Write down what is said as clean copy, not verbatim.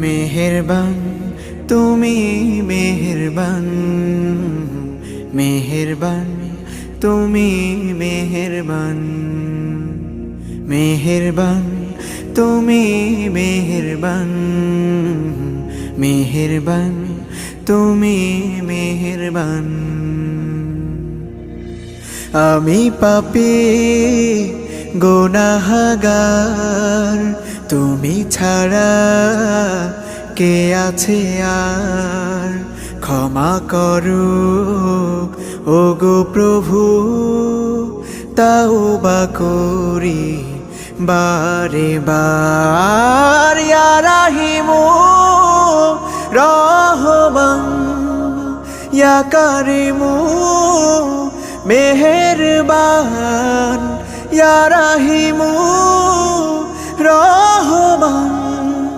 মেহেরবান তুমি মেহেরবান, মেহেরবান তুমি মেহেরবান, মেহেরবান তুমি মেহেরবান, মেহেরবান তুমি মেহেরবান। আমি পাপী গুনাহগার, তুমি ছাড়া কে আছে আর? ক্ষমা করো ওগো প্রভু, তাওবা করি বারে বার। ইয়া রাহিমু রহমান, ইয়া কারিমু মেহেরবান, ইয়া রাহিমু রহমান,